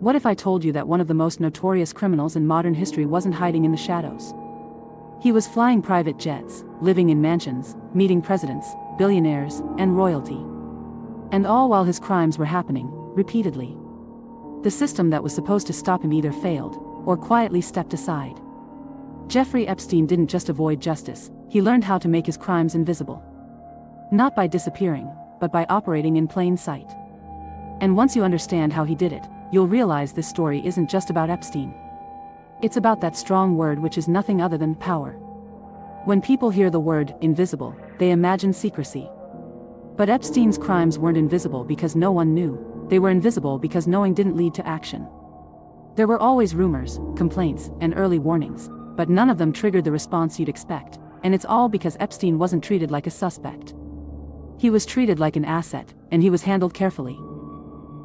What if I told you that one of the most notorious criminals in modern history wasn't hiding in the shadows? He was flying private jets, living in mansions, meeting presidents, billionaires, and royalty. And all while his crimes were happening, repeatedly. The system that was supposed to stop him either failed, or quietly stepped aside. Jeffrey Epstein didn't just avoid justice, he learned how to make his crimes invisible. Not by disappearing, but by operating in plain sight. And once you understand how he did it, you'll realize this story isn't just about Epstein. It's about that strong word which is nothing other than power. When people hear the word invisible, they imagine secrecy. But Epstein's crimes weren't invisible because no one knew, they were invisible because knowing didn't lead to action. There were always rumors, complaints, and early warnings, but none of them triggered the response you'd expect, and it's all because Epstein wasn't treated like a suspect. He was treated like an asset, and he was handled carefully.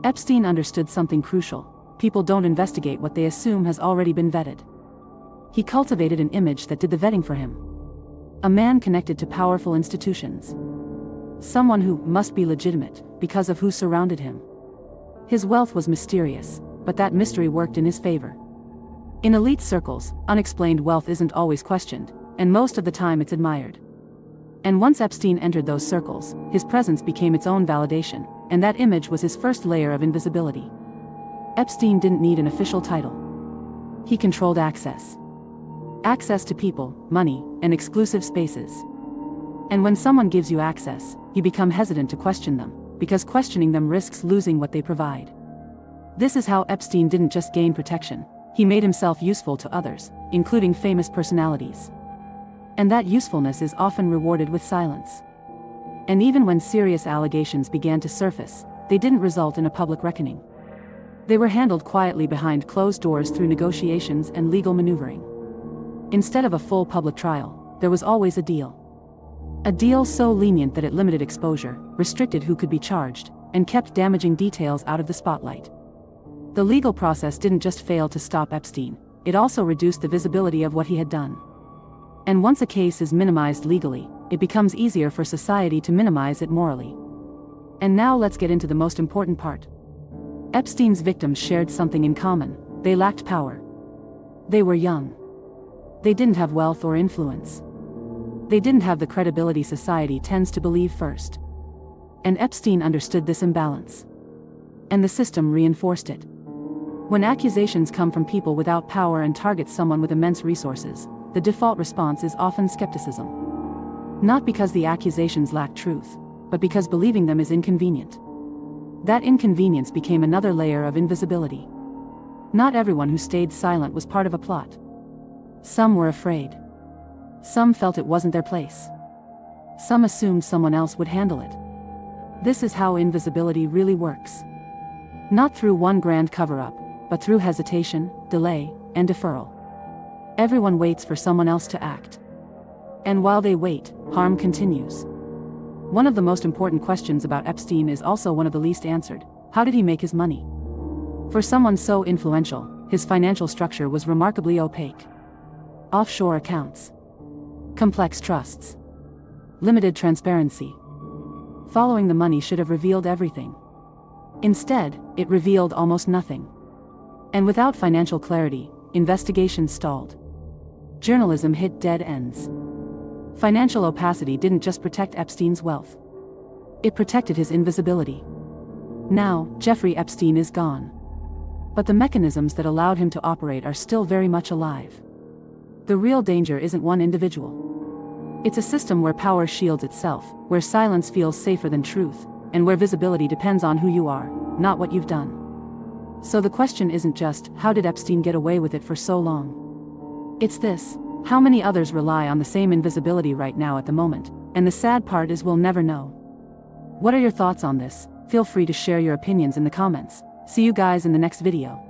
Epstein understood something crucial: people don't investigate what they assume has already been vetted. He cultivated an image that did the vetting for him. A man connected to powerful institutions. Someone who must be legitimate, because of who surrounded him. His wealth was mysterious, but that mystery worked in his favor. In elite circles, unexplained wealth isn't always questioned, and most of the time it's admired. And once Epstein entered those circles, his presence became its own validation, and that image was his first layer of invisibility. Epstein didn't need an official title. He controlled access. Access to people, money, and exclusive spaces. And when someone gives you access, you become hesitant to question them, because questioning them risks losing what they provide. This is how Epstein didn't just gain protection, he made himself useful to others, including famous personalities. And that usefulness is often rewarded with silence. And even when serious allegations began to surface, they didn't result in a public reckoning. They were handled quietly behind closed doors through negotiations and legal maneuvering. Instead of a full public trial, there was always a deal. A deal so lenient that it limited exposure, restricted who could be charged, and kept damaging details out of the spotlight. The legal process didn't just fail to stop Epstein, it also reduced the visibility of what he had done. And once a case is minimized legally, it becomes easier for society to minimize it morally. And now let's get into the most important part. Epstein's victims shared something in common: they lacked power. They were young. They didn't have wealth or influence. They didn't have the credibility society tends to believe first. And Epstein understood this imbalance. And the system reinforced it. When accusations come from people without power and target someone with immense resources, the default response is often skepticism. Not because the accusations lack truth, but because believing them is inconvenient. That inconvenience became another layer of invisibility. Not everyone who stayed silent was part of a plot. Some were afraid. Some felt it wasn't their place. Some assumed someone else would handle it. This is how invisibility really works. Not through one grand cover-up, but through hesitation, delay, and deferral. Everyone waits for someone else to act. And while they wait, harm continues. One of the most important questions about Epstein is also one of the least answered: how did he make his money? For someone so influential, his financial structure was remarkably opaque. Offshore accounts. Complex trusts. Limited transparency. Following the money should have revealed everything. Instead, it revealed almost nothing. And without financial clarity, investigations stalled. Journalism hit dead ends. Financial opacity didn't just protect Epstein's wealth. It protected his invisibility. Now, Jeffrey Epstein is gone. But the mechanisms that allowed him to operate are still very much alive. The real danger isn't one individual. It's a system where power shields itself, where silence feels safer than truth, and where visibility depends on who you are, not what you've done. So the question isn't just, how did Epstein get away with it for so long? It's this: how many others rely on the same invisibility right now at the moment? And the sad part is we'll never know. What are your thoughts on this? Feel free to share your opinions in the comments. See you guys in the next video.